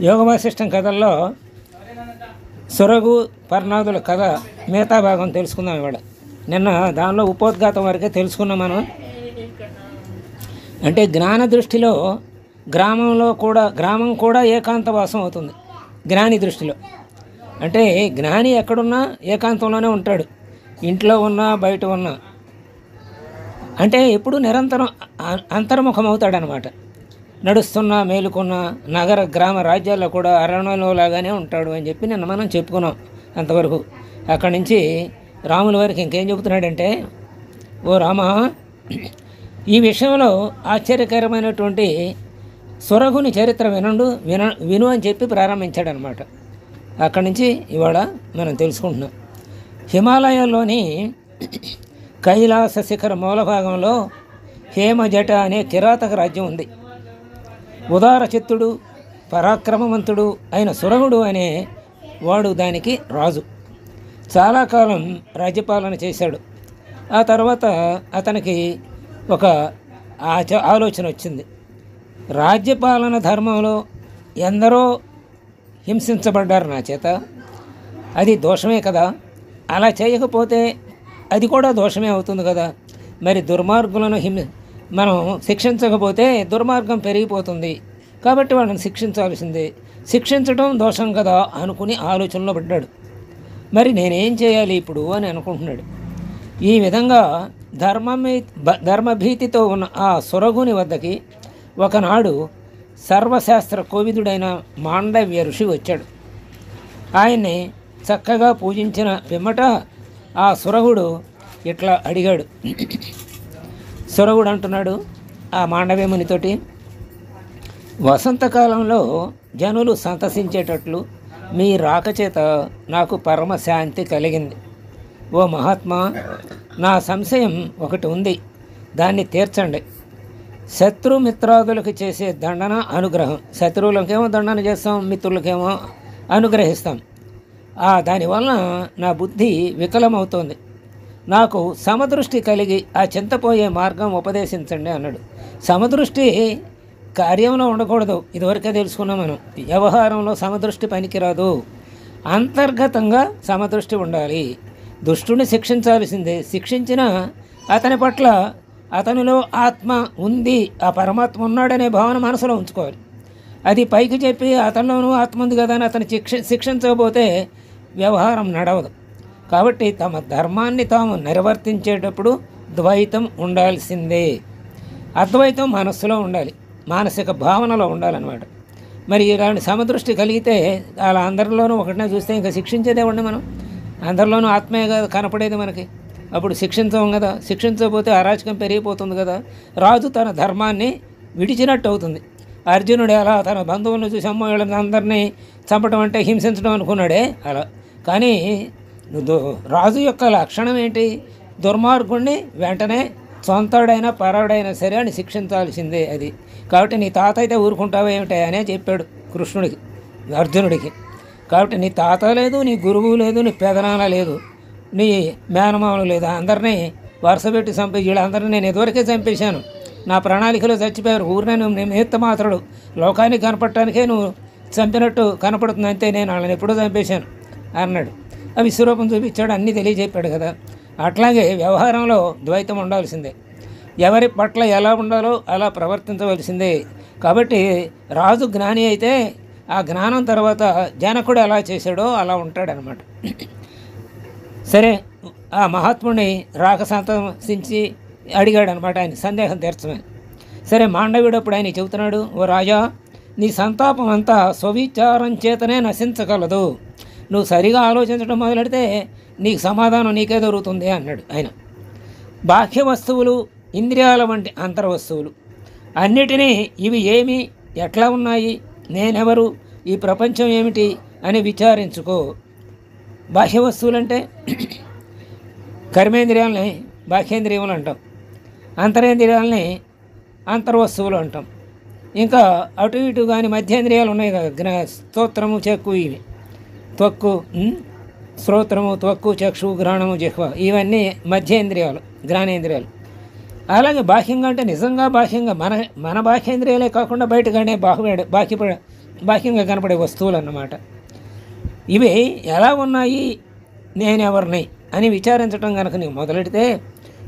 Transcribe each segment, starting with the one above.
యోగ వాసిష్టం కథల్లో సొరగు పర్ణాదుల కథ మిగతా భాగం తెలుసుకుందాం ఇవాళ. నిన్న దానిలో ఉపోద్ఘాతం వరకే తెలుసుకున్నాం మనం. అంటే జ్ఞాన దృష్టిలో గ్రామం కూడా ఏకాంతవాసం అవుతుంది జ్ఞాని దృష్టిలో. అంటే జ్ఞాని ఎక్కడున్నా ఏకాంతంలోనే ఉంటాడు, ఇంట్లో ఉన్నా బయట ఉన్నా. అంటే ఎప్పుడు నిరంతరం అంతర్ముఖం అవుతాడనమాట. నడుస్తున్నా మేలుకున్న నగర గ్రామ రాజ్యాల్లో కూడా అరణ్యంలో లాగానే ఉంటాడు అని చెప్పి నిన్న మనం చెప్పుకున్నాం అంతవరకు. అక్కడి నుంచి రాముల వారికి ఇంకేం చెబుతున్నాడంటే, ఓ రామ, ఈ విషయంలో ఆశ్చర్యకరమైనటువంటి సొరగుని చరిత్ర విను అని చెప్పి ప్రారంభించాడనమాట. అక్కడి నుంచి ఇవాళ మనం తెలుసుకుంటున్నాం. హిమాలయాల్లోని కైలాస శిఖర మూల భాగంలో హేమజట అనే కిరాతక రాజ్యం ఉంది. ఉదార చిత్తుడు పరాక్రమవంతుడు అయిన సురగుడు అనే వాడు దానికి రాజు. చాలా కాలం రాజ్యపాలన చేశాడు. ఆ తర్వాత అతనికి ఒక ఆలోచన వచ్చింది. రాజ్యపాలన ధర్మంలో ఎందరో హింసించబడ్డారు నా చేత, అది దోషమే కదా. అలా చేయకపోతే అది కూడా దోషమే అవుతుంది కదా. మరి దుర్మార్గులను మనం శిక్షించకపోతే దుర్మార్గం పెరిగిపోతుంది, కాబట్టి వాళ్ళని శిక్షించాల్సిందే, శిక్షించడం దోషం కదా అనుకుని ఆలోచనలో పడ్డాడు. మరి నేనేం చేయాలి ఇప్పుడు అని అనుకుంటున్నాడు. ఈ విధంగా ధర్మభీతితో ఉన్న ఆ సొరగుని వద్దకి ఒకనాడు సర్వశాస్త్ర కోవిదుడైన మాండవ్య ఋషి వచ్చాడు. ఆయన్ని చక్కగా పూజించిన పిమ్మట ఆ సురగుడు ఇట్లా అడిగాడు. సురగుడు అంటున్నాడు ఆ మాండవ్యమునితోటి, వసంతకాలంలో జనులు సంతసించేటట్లు మీ రాక చేత నాకు పరమశాంతి కలిగింది. ఓ మహాత్మా, నా సంశయం ఒకటి ఉంది, దాన్ని తీర్చండి. శత్రుమిత్రాదులకు చేసే దండన అనుగ్రహం, శత్రువులకేమో దండన చేస్తాం, మిత్రులకేమో అనుగ్రహిస్తాం. దానివల్ల నా బుద్ధి వికలమవుతోంది. నాకు సమదృష్టి కలిగి ఆ చింతపోయే మార్గం ఉపదేశించండి అన్నాడు. సమదృష్టి కార్యంలో ఉండకూడదు, ఇదివరకే తెలుసుకున్నాం మనం. వ్యవహారంలో సమదృష్టి పనికిరాదు, అంతర్గతంగా సమదృష్టి ఉండాలి. దుష్టుని శిక్షించాల్సిందే, శిక్షించిన అతని పట్ల అతనిలో ఆత్మ ఉంది, ఆ పరమాత్మ ఉన్నాడనే భావన మనసులో ఉంచుకోవాలి. అది పైకి చెప్పి అతనిలోనూ ఆత్మ ఉంది కదా అని అతను శిక్షించకపోతే వ్యవహారం నడవదు. కాబట్టి తమ ధర్మాన్ని తాము నిర్వర్తించేటప్పుడు ద్వైతం ఉండాల్సిందే. అద్వైతం మనస్సులో ఉండాలి, మానసిక భావనలో ఉండాలన్నమాట. మరి ఇలాంటి సమదృష్టి కలిగితే అలా అందరిలోనూ ఒకటినే చూస్తే ఇంకా శిక్షించేదే ఉండి మనం, అందరిలోనూ ఆత్మే కదా కనపడేది మనకి. అప్పుడు శిక్షించం కదా, శిక్షించకపోతే అరాచకం పెరిగిపోతుంది కదా. రాజు తన ధర్మాన్ని విడిచినట్టు అవుతుంది. అర్జునుడు అలా తన బంధువులను చూసి అమ్మ వీళ్ళని అందరినీ చంపడం అంటే హింసించడం అనుకున్నాడే అలా. కానీ రాజు యొక్క లక్షణం ఏంటి? దుర్మార్గుణ్ణి వెంటనే సొంతాడైనా పరాడైనా సరే అని శిక్షించాల్సిందే అది. కాబట్టి నీ తాత అయితే ఊరుకుంటావా ఏమిటా అనే చెప్పాడు కృష్ణుడికి, అర్జునుడికి. కాబట్టి నీ తాత లేదు, నీ గురువు లేదు, నీ పెదనాన్న లేదు, నీ మేనమామలు లేదు, అందరినీ వరుసపెట్టి వీళ్ళందరినీ నేను ఇదివరకే చంపేశాను. నా ప్రణాళికలో చచ్చిపోయారు. ఊరినే నువ్వు నిమిత్త మాత్రుడు, లోకానికి కనపడటానికే నువ్వు చంపినట్టు కనపడుతుంది, అంతే, నేను వాళ్ళని ఎప్పుడో చంపేశాను అన్నాడు. ఆ విశ్వరూపం చూపించాడు, అన్నీ తెలియజెప్పాడు కదా. అట్లాగే వ్యవహారంలో ద్వైతం ఉండాల్సిందే, ఎవరి పట్ల ఎలా ఉండాలో అలా ప్రవర్తించవలసిందే. కాబట్టి రాజు జ్ఞాని అయితే ఆ జ్ఞానం తర్వాత జనకుడు ఎలా చేశాడో అలా ఉంటాడనమాట. సరే, ఆ మహాత్ముడిని రాక సంతసించి అడిగాడనమాట ఆయన సందేహం తీర్చమని. సరే, మాండవ్యుడు అప్పుడు ఆయన చెబుతున్నాడు, ఓ రాజా, నీ సంతాపం అంతా స్వవిచారం చేతనే నశించగలదు. నువ్వు సరిగా ఆలోచించడం మొదలెడితే నీకు సమాధానం నీకే దొరుకుతుంది అన్నాడు ఆయన. బాహ్య వస్తువులు, ఇంద్రియాల వంటి అంతర్వస్తువులు అన్నిటినీ ఇవి ఏమి, ఎట్లా ఉన్నాయి, నేనెవరు, ఈ ప్రపంచం ఏమిటి అని విచారించుకో. బాహ్య వస్తువులంటే కర్మేంద్రియాలని బాహ్యేంద్రియములు అంటాం, అంతరేంద్రియాలని అంతర్వస్తువులు అంటాం. ఇంకా అటు ఇటు కానీ మధ్యేంద్రియాలు ఉన్నాయి కదా, స్తోత్రము, చెక్కు, ఇవి త్వక్కు, శ్రోత్రము, త్వక్కు, చక్షు, ఘ్రాణము, జిహ్వ, ఇవన్నీ మధ్యేంద్రియాలు, జ్ఞానేంద్రియాలు. అలాగే బాహ్యంగా అంటే నిజంగా బాహ్యంగా మన బాహ్యేంద్రియాలే కాకుండా బయటగానే బాహ్యంగా కనపడే వస్తువులు అన్నమాట. ఇవి ఎలా ఉన్నాయి, నేనెవరిని అని విచారించడం కనుక నీకు మొదలెడితే,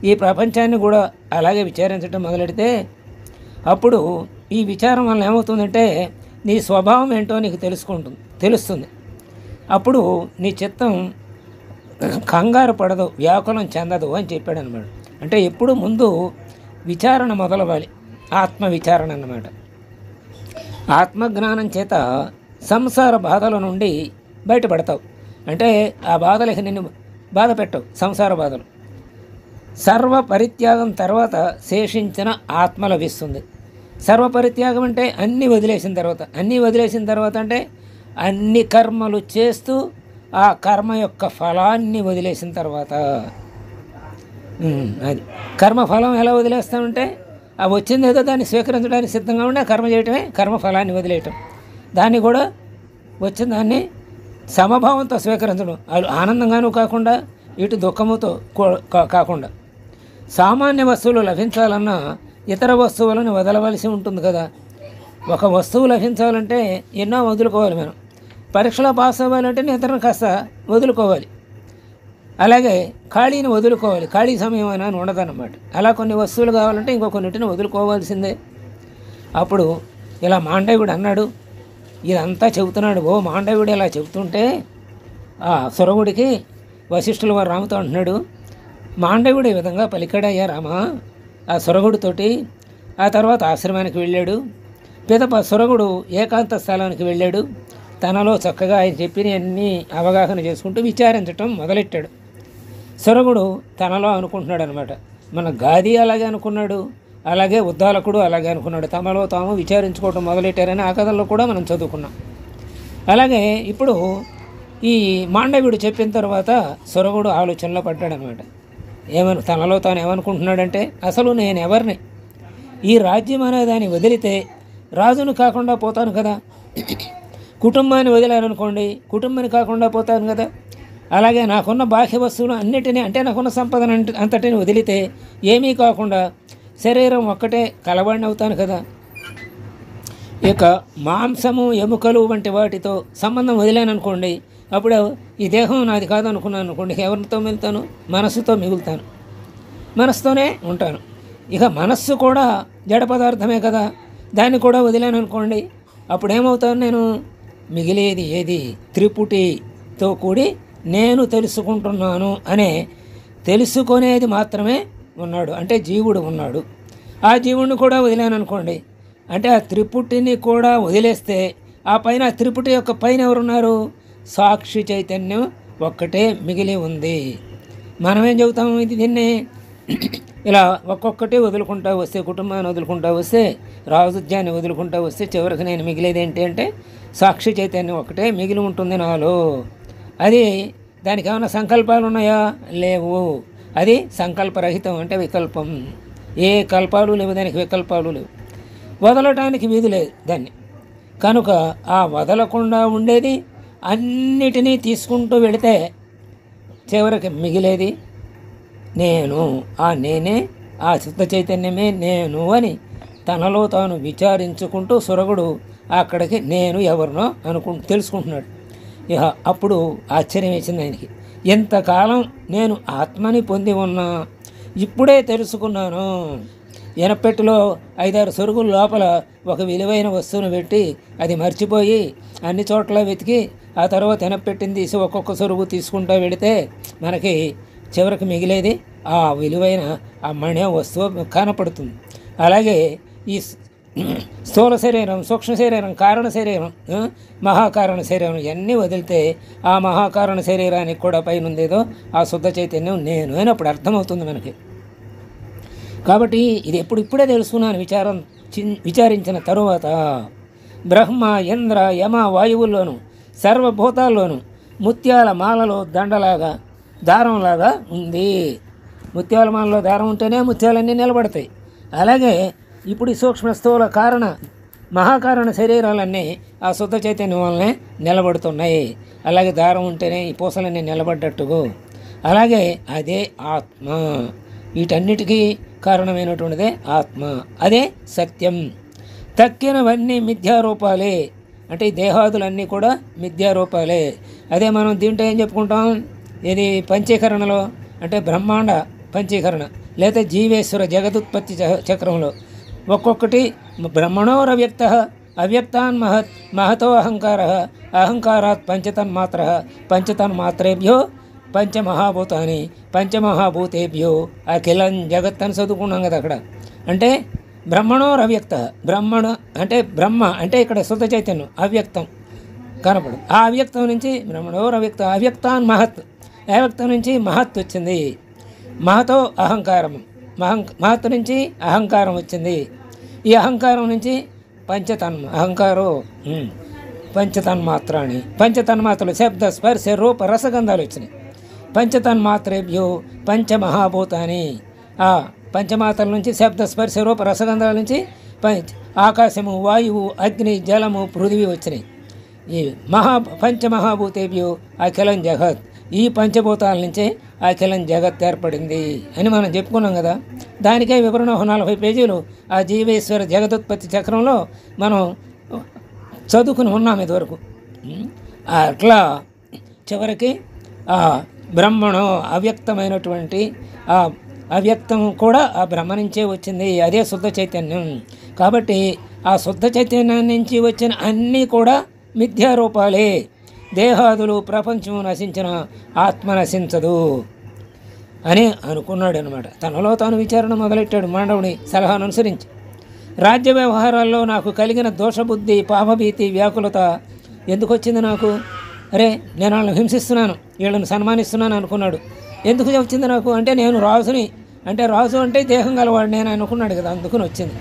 ఈ ప్రపంచాన్ని కూడా అలాగే విచారించడం మొదలెడితే, అప్పుడు ఈ విచారం వల్ల ఏమవుతుందంటే నీ స్వభావం ఏంటో నీకు తెలుస్తుంది. అప్పుడు నీ చిత్తం కంగారు పడదు, వ్యాకులం చెందదు అని చెప్పాడు అనమాట. అంటే ఎప్పుడు ముందు విచారణ మొదలవ్వాలి, ఆత్మ విచారణ అన్నమాట. ఆత్మజ్ఞానం చేత సంసార బాధల నుండి బయటపడతావు. అంటే ఆ బాధలకి నిన్ను బాధ పెట్టవు, సంసార బాధలు. సర్వ పరిత్యాగం తర్వాత శేషించిన ఆత్మ లభిస్తుంది. సర్వపరిత్యాగం అంటే అన్నీ వదిలేసిన తర్వాత అంటే అన్ని కర్మలు చేస్తూ ఆ కర్మ యొక్క ఫలాన్ని వదిలేసిన తర్వాత. అది కర్మఫలం ఎలా వదిలేస్తామంటే ఆ వచ్చింది ఏదో దాన్ని స్వీకరించడానికి సిద్ధంగా ఉండి ఆ కర్మ చేయటమే కర్మఫలాన్ని వదిలేయటం. దాన్ని కూడా వచ్చిన దాన్ని సమభావంతో స్వీకరించడం, అది ఆనందంగానూ కాకుండా ఇటు దుఃఖముతో కాకుండా. సామాన్య వస్తువులు లభించాలన్నా ఇతర వస్తువులను వదలవలసి ఉంటుంది కదా. ఒక వస్తువు లభించాలంటే ఎన్నో వదులుకోవాలి మనం. పరీక్షలో పాస్ అవ్వాలంటే ఇతరులను కాస్త వదులుకోవాలి. అలాగే ఖాళీని వదులుకోవాలి, ఖాళీ సమయం అని ఉండదన్నమాట. అలా కొన్ని వస్తువులు కావాలంటే ఇంకో కొన్నిటిని వదులుకోవాల్సిందే. అప్పుడు ఇలా మాండవ్యుడు అన్నాడు, ఇదంతా చెబుతున్నాడు. మాండవ్యుడు ఇలా చెబుతుంటే ఆ సురవుడికి వశిష్ఠుల వారు రాముతో అంటున్నాడు, మాండవ్యుడు ఈ విధంగా పలికాడయ్యా రామా ఆ సురగుడితోటి. ఆ తర్వాత ఆశ్రమానికి వెళ్ళాడు. పిదప సురగుడు ఏకాంత స్థలానికి వెళ్ళాడు. తనలో చక్కగా ఆయన చెప్పిన అన్నీ అవగాహన చేసుకుంటూ విచారించటం మొదలెట్టాడు. సురగుడు తనలో అనుకుంటున్నాడు అనమాట. మన గాది అలాగే అనుకున్నాడు, అలాగే ఉద్దాలకుడు అలాగే అనుకున్నాడు. తమలో తాము విచారించుకోవటం మొదలెట్టారని ఆ కథల్లో కూడా మనం చదువుకున్నాం. అలాగే ఇప్పుడు ఈ మాండవ్యుడు చెప్పిన తర్వాత సురగుడు ఆలోచనలో పడ్డాడనమాట. తనలో తాను ఏమనుకుంటున్నాడంటే, అసలు నేను ఎవరిని? ఈ రాజ్యం అనేదాన్ని వదిలితే రాజును కాకుండా పోతాను కదా, కుటుంబాన్ని వదిలాననుకోండి కుటుంబాన్ని కాకుండా పోతాను కదా. అలాగే నాకున్న బాహ్య వస్తువులు అన్నిటినీ, అంటే నాకున్న సంపదను అంతటిని వదిలితే ఏమీ కాకుండా శరీరం ఒక్కటే కలవాడిని అవుతాను కదా. ఇక మాంసము ఎముకలు వంటి వాటితో సంబంధం వదిలాననుకోండి, అప్పుడు ఈ దేహం నాది కాదు అనుకున్నాను అనుకోండి, ఎవరితో మిగులుతాను? మనస్సుతో మిగులుతాను, మనస్సుతోనే ఉంటాను. ఇక మనస్సు కూడా జడ పదార్థమే కదా, దాన్ని కూడా వదిలాను అనుకోండి, అప్పుడు ఏమవుతాను నేను? మిగిలేది ఏది? త్రిపుటితో కూడి నేను తెలుసుకుంటున్నాను అనే తెలుసుకునేది మాత్రమే ఉన్నాడు, అంటే జీవుడు ఉన్నాడు. ఆ జీవుడిని కూడా వదిలాను అనుకోండి, అంటే ఆ త్రిపుటిని కూడా వదిలేస్తే ఆ పైన, ఆ త్రిపుటి యొక్క పైన ఎవరున్నారు? సాక్షి చైతన్యం ఒక్కటే మిగిలి ఉంది. మనమేం చెబుతాము? దీన్ని ఇలా ఒక్కొక్కటి వదులుకుంటా వస్తే, కుటుంబాన్ని వదులుకుంటా వస్తే, రాజుద్యాన్ని వదులుకుంటా వస్తే చివరికి నేను మిగిలేది ఏంటి అంటే సాక్షి చైతన్యం ఒకటే మిగిలి ఉంటుంది నాలో. అది దానికి ఏమైనా సంకల్పాలు ఉన్నాయా? లేవు. అది సంకల్పరహితం, అంటే వికల్పం. ఏ కల్పాలు లేవు దానికి, వికల్పాలు లేవు. వదలటానికి వీలు లేదు దాన్ని. కనుక ఆ వదలకుండా ఉండేది అన్నిటినీ తీసుకుంటూ వెళితే చివరికి మిగిలేది నేను. ఆ నేనే, ఆ శుద్ధ చైతన్యమే నేను అని తనలో తాను విచారించుకుంటూ సురగుడు అక్కడికి నేను ఎవరినో తెలుసుకుంటున్నాడు. ఇక అప్పుడు ఆశ్చర్యం వేసింది ఆయనకి. ఎంతకాలం నేను ఆత్మని పొంది ఉన్నా, ఇప్పుడే తెలుసుకున్నాను. ఎనపెట్టులో 5-6 సొరుగుల లోపల ఒక విలువైన వస్తువును పెట్టి అది మర్చిపోయి అన్ని చోట్ల వెతికి ఆ తర్వాత ఎనపెట్టిని తీసి ఒక్కొక్క సొరుగు తీసుకుంటూ వెళితే మనకి చివరికి మిగిలేది ఆ విలువైన ఆ మణి వస్తువు కనపడుతుంది. అలాగే ఈ స్థూల శరీరం, సూక్ష్మ శరీరం, కారణ శరీరం, మహాకారణ శరీరం ఇవన్నీ వదిలితే ఆ మహాకారణ శరీరానికి కూడా పైన ఉందేదో ఆ శుద్ధ చైతన్యం నేను అని అప్పుడు అర్థమవుతుంది మనకి. కాబట్టి ఇది ఇప్పుడే తెలుసుకున్నాను విచారించిన తరువాత. బ్రహ్మ, ఇంద్ర, యమ, వాయువుల్లోనూ సర్వభూతాల్లోనూ ముత్యాల మాలలో దండలాగా, దారంలాగా ఉంది. ముత్యాల మాలలో దారం ఉంటేనే ముత్యాలన్నీ నిలబడతాయి. అలాగే ఇప్పుడు ఈ సూక్ష్మ స్థూల కారణ మహాకారణ శరీరాలన్నీ ఆ శుద్ధ చైతన్యం వల్లనే నిలబడుతున్నాయి. అలాగే దారం ఉంటేనే ఈ పూసలన్నీ నిలబడ్డట్టుగా, అలాగే అదే ఆత్మ. వీటన్నిటికీ కారణమైనటువంటిదే ఆత్మ, అదే సత్యం. తక్కినవన్నీ మిథ్యారూపాలే అంటే ఈ దేహాదులన్నీ కూడా మిథ్యారూపాలే. అదే మనం దీంట్లో ఏం చెప్పుకుంటాం, ఇది పంచీకరణలో అంటే బ్రహ్మాండ పంచీకరణ లేదా జీవేశ్వర జగదుత్పత్తి చక్రంలో ఒక్కొక్కటి బ్రహ్మణోరవ్యక్త అవ్యక్తాన్ మహతో అహంకారాత్ పంచతన్మాత్రేభ్యో పంచమహాభూతాని పంచమహాభూతేభ్యో అఖిలం జగత్ అని చదువుకున్నాం కదా అక్కడ. అంటే బ్రహ్మణోరవ్యక్త, బ్రహ్మణ అంటే బ్రహ్మ అంటే ఇక్కడ శుద్ధ చైతన్యం, అవ్యక్తం కనపడు. ఆ అవ్యక్తం నుంచి బ్రహ్మణోరవ్యక్త అవ్యక్తాన్ మహత్, అవ్యక్తం నుంచి మహత్ వచ్చింది. మహతో అహంకారం, మహత్ నుంచి అహంకారం వచ్చింది. ఈ అహంకారం నుంచి పంచతన్మాత్రాన్ని పంచతన్మాత్రలు శబ్ద స్పర్శ రూప రసగంధాలు వచ్చినాయి. పంచతన్మాత్రేభ్యో పంచమహాభూతాని, ఆ పంచమాత్రల నుంచి శబ్ద స్పర్శ రూప రసగంధాల నుంచి ఆకాశము, వాయువు, అగ్ని, జలము, పృథివీ వచ్చినాయి. ఈ పంచమహాభూతేభ్యో అఖిలం జగత్, ఈ పంచభూతాల నుంచే అఖిలం జగత్ ఏర్పడింది అని మనం చెప్పుకున్నాం కదా. దానికే వివరణ 40 పేజీలు ఆ జీవేశ్వర జగదుత్పత్తి చక్రంలో మనం చదువుకుని ఉన్నాం ఇదివరకు. అట్లా చివరికి ఆ బ్రహ్మణం అవ్యక్తమైనటువంటి ఆ అవ్యక్తం కూడా ఆ బ్రహ్మ నుంచే వచ్చింది, అదే శుద్ధ చైతన్యం. కాబట్టి ఆ శుద్ధ చైతన్యం నుంచి వచ్చిన అన్నీ కూడా మిథ్యారూపాలే. దేహాదులు ప్రపంచం నశించిన ఆత్మ నశించదు అని అనుకున్నాడు అనమాట. తనలో తాను విచారణ మొదలెట్టాడు మానవుని సలహాను అనుసరించి. రాజ్య వ్యవహారాల్లో నాకు కలిగిన దోషబుద్ధి, పాపభీతి, వ్యాకులత ఎందుకు వచ్చింది నాకు? అరే నేను వాళ్ళని హింసిస్తున్నాను, వీళ్ళని సన్మానిస్తున్నాను అనుకున్నాడు. ఎందుకు వచ్చింది నాకు అంటే నేను రాజుని, అంటే రాజు అంటే దేహం గలవాడు నేను అనుకున్నాడు కదా, అందుకుని వచ్చింది.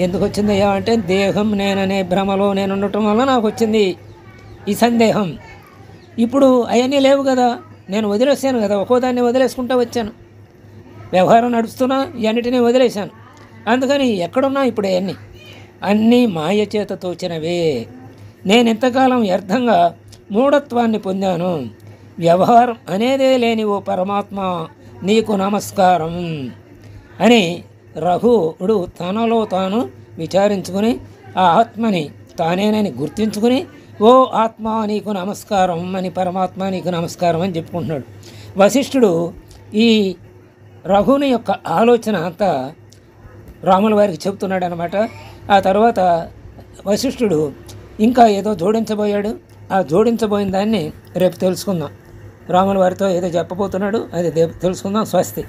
ఎందుకు వచ్చింది అయ్యా అంటే దేహం నేననే భ్రమలో నేను ఉండటం వల్ల నాకు వచ్చింది ఈ సందేహం. ఇప్పుడు అవన్నీ లేవు కదా, నేను వదిలేసాను కదా, ఒక్కోదాన్ని వదిలేసుకుంటూ వచ్చాను, వ్యవహారం నడుస్తున్నా ఇవన్నిటినీ వదిలేశాను. అందుకని ఎక్కడున్నా ఇప్పుడు అన్నీ మాయ చేత తోచినవే. నేను ఎంతకాలం వ్యర్థంగా మూఢత్వాన్ని పొందాను. వ్యవహారం అనేదే లేని ఓ పరమాత్మ నీకు నమస్కారం అని రఘువుడు తనలో తాను విచారించుకుని ఆ ఆత్మని తానేనని గుర్తించుకుని ఓ ఆత్మ నీకు నమస్కారం అని, పరమాత్మ నీకు నమస్కారం అని చెప్పుకుంటున్నాడు. వశిష్ఠుడు ఈ రఘుని యొక్క ఆలోచన అంతా రాముల వారికి చెబుతున్నాడు అనమాట. ఆ తర్వాత వశిష్ఠుడు ఇంకా ఏదో జోడించబోయాడు. ఆ జోడించబోయిన దాన్ని రేపు తెలుసుకుందాం. రాముల వారితో ఏదో చెప్పబోతున్నాడు, అది తెలుసుకుందాం. స్వస్తి.